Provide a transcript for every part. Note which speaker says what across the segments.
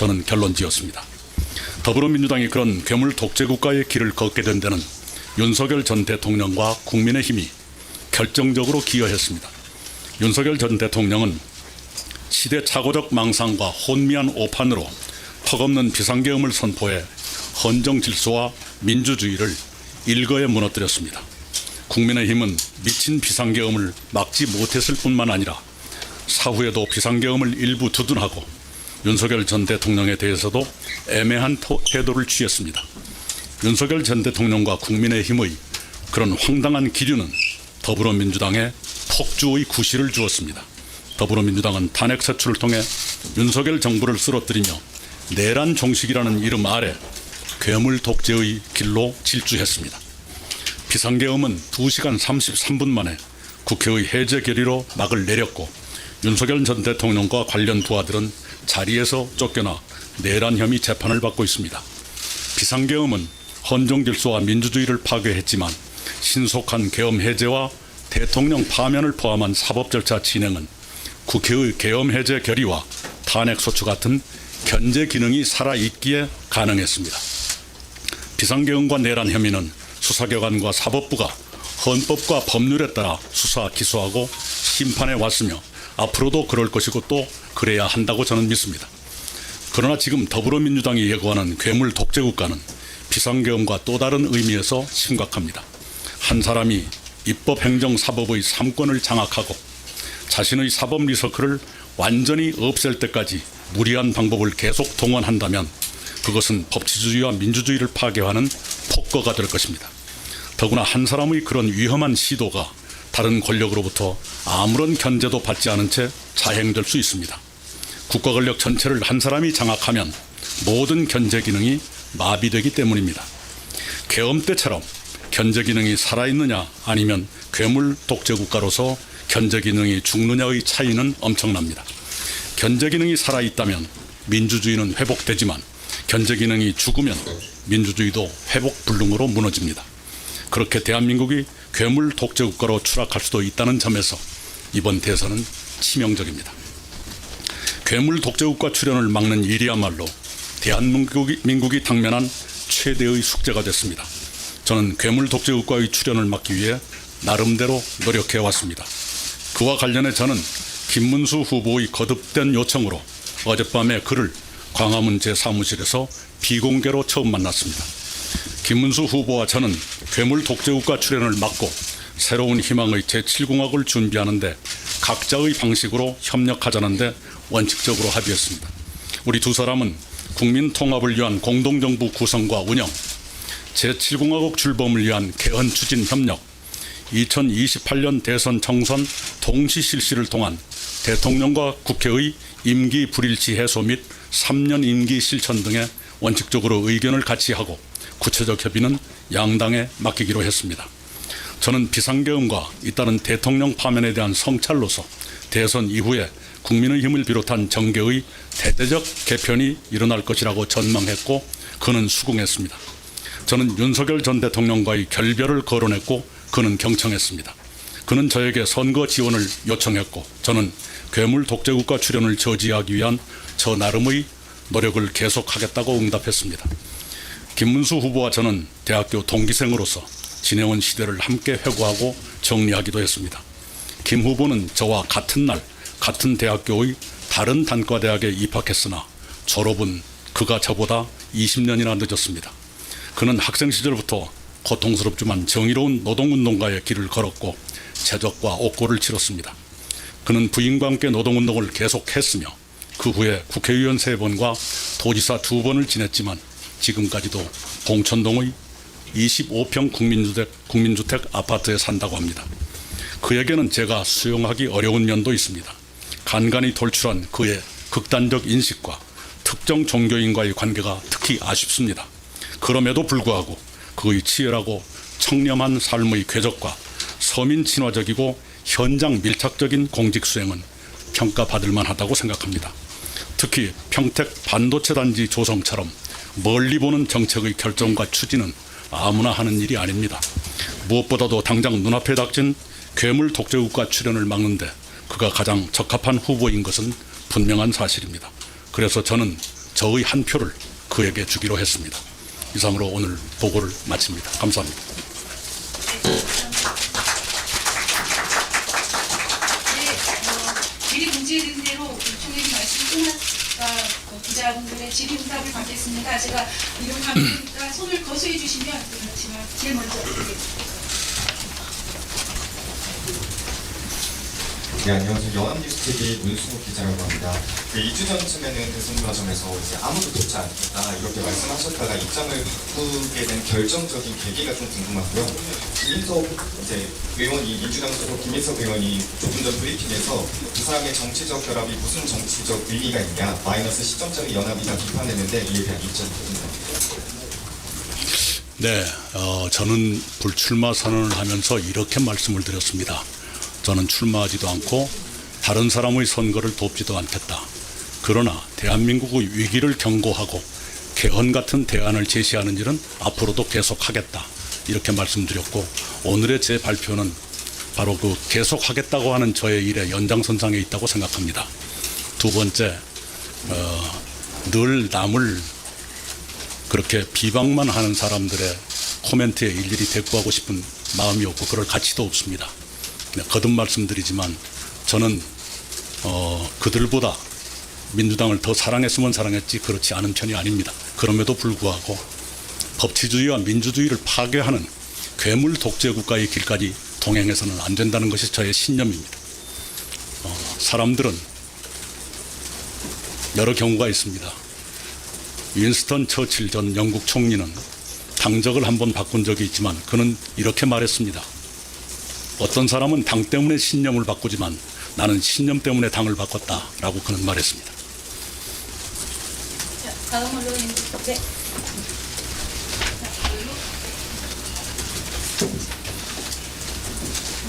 Speaker 1: 저는 결론지었습니다. 더불어민주당이 그런 괴물 독재국가의 길을 걷게 된 데는 윤석열 전 대통령과 국민의힘이 결정적으로 기여했습니다. 윤석열 전 대통령은 시대착오적 망상과 혼미한 오판으로 턱없는 비상계엄을 선포해 헌정 질서와 민주주의를 일거에 무너뜨렸습니다. 국민의힘은 미친 비상계엄을 막지 못했을 뿐만 아니라 사후에도 비상계엄을 일부 두둔하고 윤석열 전 대통령에 대해서도 애매한 태도를 취했습니다. 윤석열 전 대통령과 국민의힘의 그런 황당한 기류는 더불어민주당에 폭주의 구실을 주었습니다. 더불어민주당은 탄핵 사출을 통해 윤석열 정부를 쓰러뜨리며 내란 종식이라는 이름 아래 괴물 독재의 길로 질주했습니다. 비상계엄은 2시간 33분 만에 국회의 해제 결의로 막을 내렸고 윤석열 전 대통령과 관련 부하들은 자리에서 쫓겨나 내란 혐의 재판을 받고 있습니다. 비상계엄은 헌정 질서와 민주주의를 파괴했지만 신속한 계엄 해제와 대통령 파면을 포함한 사법 절차 진행은 국회의 계엄 해제 결의와 탄핵 소추 같은 견제 기능이 살아있기에 가능했습니다. 비상계엄과 내란 혐의는 수사기관과 사법부가 헌법과 법률에 따라 수사, 기소하고 심판해 왔으며 앞으로도 그럴 것이고 또 그래야 한다고 저는 믿습니다. 그러나 지금 더불어민주당이 예고하는 괴물 독재국가는 비상계엄과 또 다른 의미에서 심각합니다. 한 사람이 입법, 행정, 사법의 3권을 장악하고 자신의 사법 리서클을 완전히 없앨 때까지 무리한 방법을 계속 동원한다면 그것은 법치주의와 민주주의를 파괴하는 폭거가 될 것입니다. 더구나 한 사람의 그런 위험한 시도가 다른 권력으로부터 아무런 견제도 받지 않은 채 자행될 수 있습니다. 국가 권력 전체를 한 사람이 장악하면 모든 견제 기능이 마비되기 때문입니다. 계엄 때처럼 견제 기능이 살아있느냐 아니면 괴물 독재 국가로서 견제 기능이 죽느냐의 차이는 엄청납니다. 견제 기능이 살아있다면 민주주의는 회복되지만 견제 기능이 죽으면 민주주의도 회복 불능으로 무너집니다. 그렇게 대한민국이 괴물 독재 국가로 추락할 수도 있다는 점에서 이번 대선은 치명적입니다. 괴물 독재 국가 출현을 막는 일이야말로 대한민국이 당면한 최대의 숙제가 됐습니다. 저는 괴물 독재 국가의 출현을 막기 위해 나름대로 노력해 왔습니다. 그와 관련해 저는 김문수 후보의 거듭된 요청으로 어젯밤에 그를 광화문 제 사무실에서 비공개로 처음 만났습니다. 김문수 후보와 저는 괴물 독재국가 출현을 막고 새로운 희망의 제7공화국을 준비하는데 각자의 방식으로 협력하자는데 원칙적으로 합의했습니다. 우리 두 사람은 국민 통합을 위한 공동정부 구성과 운영, 제7공화국 출범을 위한 개헌 추진 협력, 2028년 대선 총선 동시 실시를 통한 대통령과 국회의 임기 불일치 해소 및 3년 임기 실천 등에 원칙적으로 의견을 같이 하고 구체적 협의는 양당에 맡기기로 했습니다. 저는 비상계엄과 잇따른 대통령 파면에 대한 성찰로서 대선 이후에 국민의힘을 비롯한 정계의 대대적 개편이 일어날 것이라고 전망했고 그는 수긍했습니다. 저는 윤석열 전 대통령과의 결별을 거론했고 그는 경청했습니다. 그는 저에게 선거 지원을 요청했고 저는 괴물 독재국가 출현을 저지하기 위한 저 나름의 노력을 계속하겠다고 응답했습니다. 김문수 후보와 저는 대학교 동기생으로서 지내온 시대를 함께 회고하고 정리하기도 했습니다. 김 후보는 저와 같은 날 같은 대학교의 다른 단과대학에 입학했으나 졸업은 그가 저보다 20년이나 늦었습니다. 그는 학생 시절부터 고통스럽지만 정의로운 노동운동가의 길을 걸었고 제적과 옥고를 치렀습니다. 그는 부인과 함께 노동운동을 계속했으며 그 후에 국회의원 3번과 도지사 2번을 지냈지만 지금까지도 봉천동의 25평 국민주택 아파트에 산다고 합니다. 그에게는 제가 수용하기 어려운 면도 있습니다. 간간히 돌출한 그의 극단적 인식과 특정 종교인과의 관계가 특히 아쉽습니다. 그럼에도 불구하고 그의 치열하고 청렴한 삶의 궤적과 서민 친화적이고 현장 밀착적인 공직 수행은 평가받을 만하다고 생각합니다. 특히 평택 반도체 단지 조성처럼 멀리 보는 정책의 결정과 추진은 아무나 하는 일이 아닙니다. 무엇보다도 당장 눈앞에 닥친 괴물 독재국가 출현을 막는데 그가 가장 적합한 후보인 것은 분명한 사실입니다. 그래서 저는 저의 한 표를 그에게 주기로 했습니다. 이상으로 오늘 보고를 마칩니다. 감사합니다.
Speaker 2: 미리 공지해드린 대로 총회의 말씀 끝났다 기자분들의 질의응답을 받겠습니다. 제가 이름 감독님과 손을 거수해 주시면 제가 제일 먼저 드리겠습니다.
Speaker 3: 네, 안녕하세요. 연합뉴스TV 문승욱 기자라고 합니다. 2주 전쯤에는 대선 과정에서 이제 아무도 돕지 않겠다 이렇게 말씀하셨다가 입장을 바꾸게 된 결정적인 계기가 좀 궁금하고요. 김인석 이제 의원이 민주당 소속 김인석 의원이 조금 전 브리핑에서 두 사람의 정치적 결합이 무슨 정치적 의미가 있냐 마이너스 시점짜리 연합이다 비판했는데 이에 대한 입장 부탁드립니다.
Speaker 1: 네, 저는 불출마 선언을 하면서 이렇게 말씀을 드렸습니다. 저는 출마하지도 않고 다른 사람의 선거를 돕지도 않겠다. 그러나 대한민국의 위기를 경고하고 개헌 같은 대안을 제시하는 일은 앞으로도 계속하겠다. 이렇게 말씀드렸고 오늘의 제 발표는 바로 그 계속하겠다고 하는 저의 일의 연장선상에 있다고 생각합니다. 두 번째, 늘 남을 그렇게 비방만 하는 사람들의 코멘트에 일일이 대꾸하고 싶은 마음이 없고 그럴 가치도 없습니다. 거듭 말씀드리지만 저는 그들보다 민주당을 더 사랑했으면 사랑했지 그렇지 않은 편이 아닙니다. 그럼에도 불구하고 법치주의와 민주주의를 파괴하는 괴물 독재 국가의 길까지 동행해서는 안 된다는 것이 저의 신념입니다. 사람들은 여러 경우가 있습니다. 윈스턴 처칠 전 영국 총리는 당적을 한번 바꾼 적이 있지만 그는 이렇게 말했습니다. 어떤 사람은 당 때문에 신념을 바꾸지만 나는 신념 때문에 당을 바꿨다라고 그는 말했습니다.
Speaker 2: 자, 다음 언론인 네.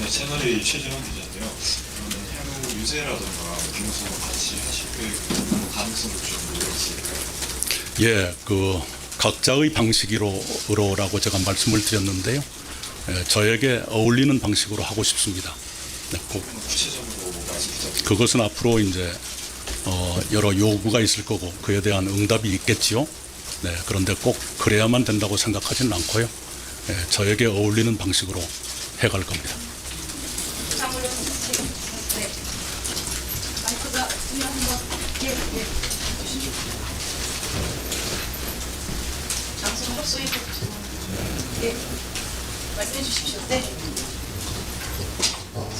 Speaker 4: 네, 채널의 최진원 기자인데요. 향후 유세라든가 김무성 같이 하실 가능성을 좀 물어보실까요?
Speaker 1: 예, 그 각자의 방식으로라고 제가 말씀을 드렸는데요. 저에게 어울리는 방식으로 하고 싶습니다. 네,
Speaker 4: 구체적으로 말씀 부탁드립니다.
Speaker 1: 그것은 앞으로 이제 여러 요구가 있을 거고 그에 대한 응답이 있겠지요. 네, 그런데 꼭 그래야만 된다고 생각하지는 않고요. 저에게 어울리는 방식으로 해갈 겁니다.
Speaker 2: 다음 언론인 네. 마이크가 한번 예. 장소는 협소해 주시고 예. 말씀해 주십시오. 네.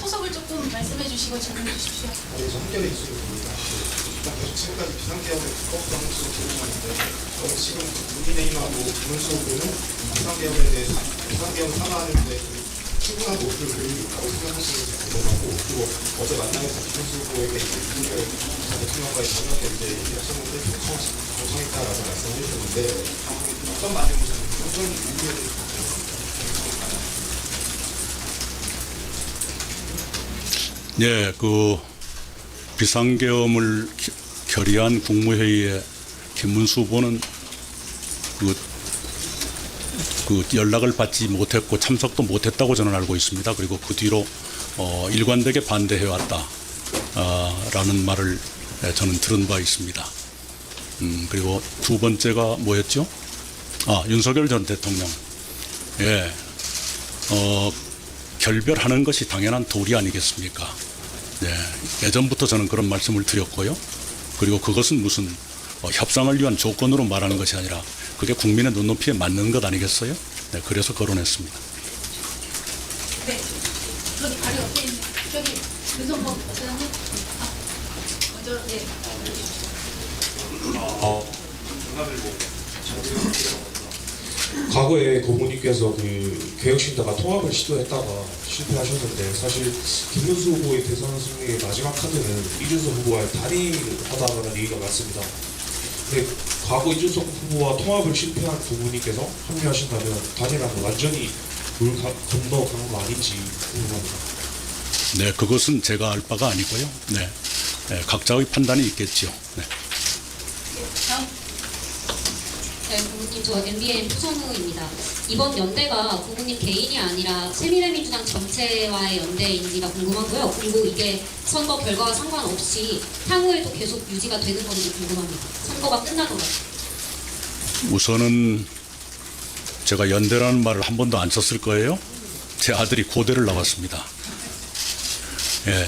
Speaker 2: 소속을 조금 말씀해 주시고 질문해 주십시오.
Speaker 5: 한결에 있습니다. 계속 지금까지 비상계약을 두껍게 하는 식으로 진행하는데 지금 국민의힘하고 김문수 후보는 비상계약에 대해서 비상계약을 상하하는데 충분한 목표를 그리고 있다고 생각하시는지 궁금하고 그리고 어제 만남에서 김문수 후보에게 윤석열 대통령과의 전략에 이제 얘기하셨는데 경청했다라고 말씀을 해주셨는데 어떤 반응이셨는지 어떤 의미에 대해서
Speaker 1: 예, 그 비상계엄을 결의한 국무회의에 김문수 후보는 그 연락을 받지 못했고 참석도 못했다고 저는 알고 있습니다. 그리고 그 뒤로 일관되게 반대해왔다 라는 말을 저는 들은 바 있습니다. 그리고 두 번째가 뭐였죠? 윤석열 전 대통령. 예, 결별하는 것이 당연한 도리 아니겠습니까? 네, 예전부터 저는 그런 말씀을 드렸고요. 그리고 그것은 무슨 협상을 위한 조건으로 말하는 것이 아니라 그게 국민의 눈높이에 맞는 것 아니겠어요? 네, 그래서 거론했습니다.
Speaker 2: 네. 저기 바로 옆에 있는 저기 윤성범 의원님. 먼저 예.
Speaker 6: 과거에 고모님께서 그 개혁신당과 통합을 시도했다가 실패하셨는데 사실 김문수 후보의 대선 승리의 마지막 카드는 이준석 후보와의 단일을 하다라는 얘기가 많습니다. 근데 과거 이준석 후보와 통합을 실패한 고모님께서 합류하신다면 단일화는 완전히 물 건너간 거 아닌지 궁금합니다.
Speaker 1: 네, 그것은 제가 알 바가 아니고요. 네, 각자의 판단이 있겠죠. 네.
Speaker 2: 다음.
Speaker 7: 네, 부모님 저 MBN 표선우입니다. 이번 연대가 고모님 개인이 아니라 새미래민주당 전체와의 연대인지가 궁금하고요. 그리고 이게 선거 결과와 상관없이 향후에도 계속 유지가 되는 건지 궁금합니다. 선거가 끝나더라도.
Speaker 1: 우선은 제가 연대라는 말을 한 번도 안 썼을 거예요. 제 아들이 고대를 나왔습니다. 예,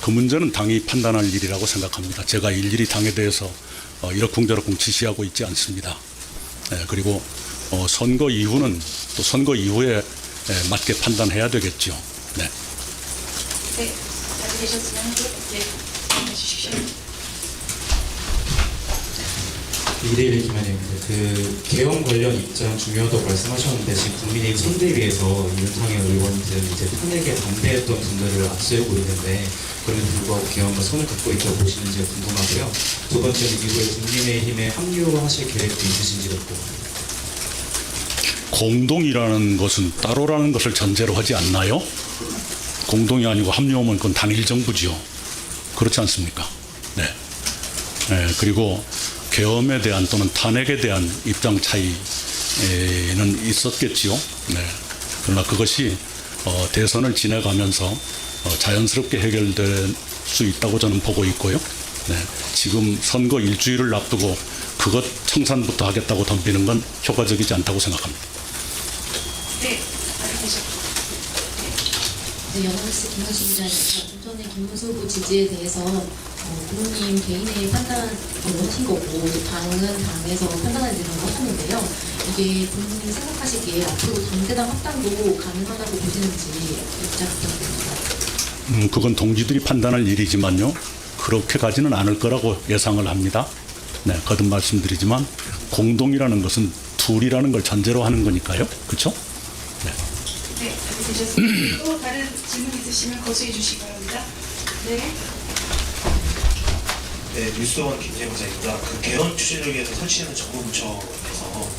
Speaker 1: 그 문제는 당이 판단할 일이라고 생각합니다. 제가 일일이 당에 대해서 이러쿵저러쿵 지시하고 있지 않습니다. 예, 그리고 선거 이후는 또 선거 이후에 맞게 판단해야 되겠죠. 네.
Speaker 2: 네, 잘 되셨으면 해주십시오.
Speaker 8: 이대일 김현영입니다. 그 개헌 관련 입장 중요하다고 말씀하셨는데 지금 국민의힘 선대위에서 윤상현 의원 등 이제 탄핵에 반대했던 분들을 앞세우고 있는데 그럼에도 불구하고 개헌과 손을 긋고 있다고 보시는지 궁금하고요. 두 번째는 이후에 국민의힘에 합류하실 계획도 있으신지도 궁금합니다.
Speaker 1: 공동이라는 것은 따로라는 것을 전제로 하지 않나요? 공동이 아니고 합류하면 그건 단일 정부지요. 그렇지 않습니까? 네. 네, 그리고 계엄에 대한 또는 탄핵에 대한 입장 차이는 있었겠지요. 네. 그러나 그것이 대선을 지나가면서 자연스럽게 해결될 수 있다고 저는 보고 있고요. 네. 지금 선거 일주일을 앞두고 그것 청산부터 하겠다고 덤비는 건 효과적이지 않다고 생각합니다.
Speaker 2: 네, 잘 되셨고.
Speaker 7: 네, 연합뉴스 김현식 기자입니다. 좀 전에 김문수 후보 지지에 대해서 부모님 개인의 판단을 하신 거고 당은 당에서 판단할 일이라고 하셨는데요. 이게 부모님이 생각하시기에 앞으로 당대당 합당도 가능하다고 보시는지 입장 부탁드립니다.
Speaker 1: 그건 동지들이 판단할 일이지만요. 그렇게 가지는 않을 거라고 예상을 합니다. 네, 거듭 말씀드리지만 공동이라는 것은 둘이라는 걸 전제로 하는 거니까요. 그렇죠? 네.
Speaker 2: 네, 잘 되셨습니다. 또 다른 질문 있으시면 거수해 주시기 바랍니다. 네.
Speaker 9: 네, 뉴스원 김재영 기자입니다. 그 개헌 추진을 위해서 설치하는 정부부처에서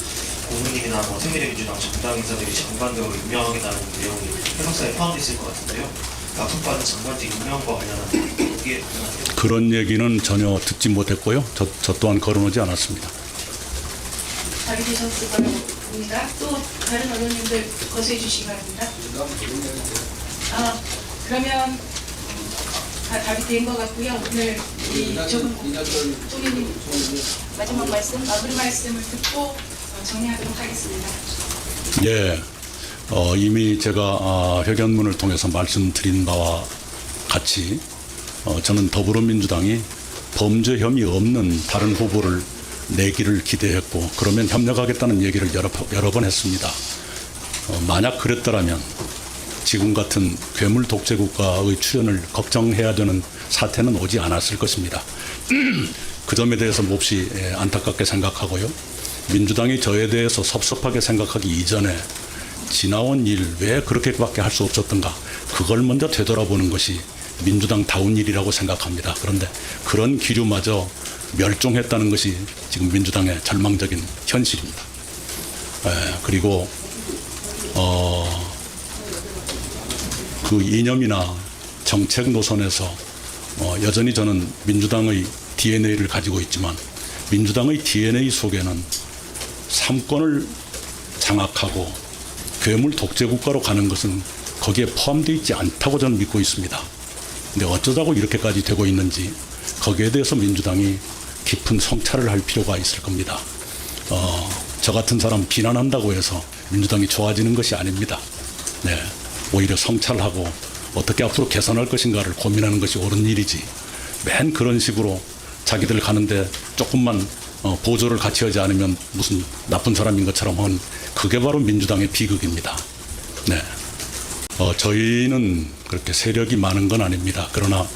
Speaker 9: 고모님이나 새미래민주당 정당 인사들이 장관으로 임명하겠다는 내용이 해석사에 포함되어 있을 것 같은데요. 납품받은 장관직 임명과 관련한 이게 가능한가요?
Speaker 1: 그런 얘기는 전혀 듣지 못했고요. 저 또한 거론하지 않았습니다.
Speaker 2: 답이 되셨을 거라고 봅니다. 또 다른 언론님들 거수해 주시기 바랍니다. 그러면 답이 된 것 같고요. 오늘 이 조금 총리님 마지막 말씀, 마무리 말씀을 듣고 정리하도록 하겠습니다.
Speaker 1: 예, 이미 제가 회견문을 통해서 말씀드린 바와 같이 저는 더불어민주당이 범죄 혐의 없는 다른 후보를 내기를 기대했고 그러면 협력하겠다는 얘기를 여러 번 했습니다. 만약 그랬더라면 지금 같은 괴물 독재 국가의 출현을 걱정해야 되는 사태는 오지 않았을 것입니다. 그 점에 대해서 몹시 안타깝게 생각하고요. 민주당이 저에 대해서 섭섭하게 생각하기 이전에 지나온 일 왜 그렇게밖에 할 수 없었던가 그걸 먼저 되돌아보는 것이 민주당다운 일이라고 생각합니다. 그런데 그런 기류마저 멸종했다는 것이 지금 민주당의 절망적인 현실입니다. 그리고 그 이념이나 정책 노선에서 여전히 저는 민주당의 DNA를 가지고 있지만 민주당의 DNA 속에는 삼권을 장악하고 괴물 독재 국가로 가는 것은 거기에 포함되어 있지 않다고 저는 믿고 있습니다. 근데 어쩌자고 이렇게까지 되고 있는지 거기에 대해서 민주당이 깊은 성찰을 할 필요가 있을 겁니다. 저 같은 사람 비난한다고 해서 민주당이 좋아지는 것이 아닙니다. 네, 오히려 성찰하고 어떻게 앞으로 개선할 것인가를 고민하는 것이 옳은 일이지 맨 그런 식으로 자기들 가는데 조금만 보조를 같이 하지 않으면 무슨 나쁜 사람인 것처럼 하는 그게 바로 민주당의 비극입니다. 네, 저희는 그렇게 세력이 많은 건 아닙니다. 그러나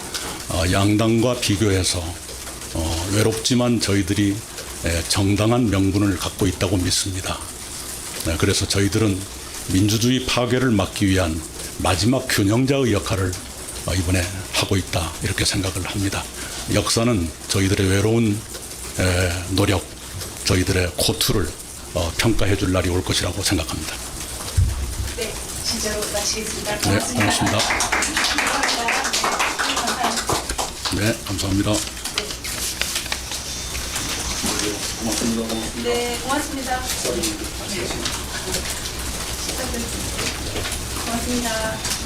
Speaker 1: 양당과 비교해서 외롭지만 저희들이 정당한 명분을 갖고 있다고 믿습니다. 네, 그래서 저희들은 민주주의 파괴를 막기 위한 마지막 균형자의 역할을 이번에 하고 있다 이렇게 생각을 합니다. 역사는 저희들의 외로운 노력, 저희들의 고투를 평가해 줄 날이 올 것이라고 생각합니다.
Speaker 2: 네, 진짜로 마치겠습니다.
Speaker 1: 네, 고맙습니다.
Speaker 2: 감사합니다.
Speaker 1: 네, 감사합니다.
Speaker 2: 네, 고맙습니다. 고맙습니다.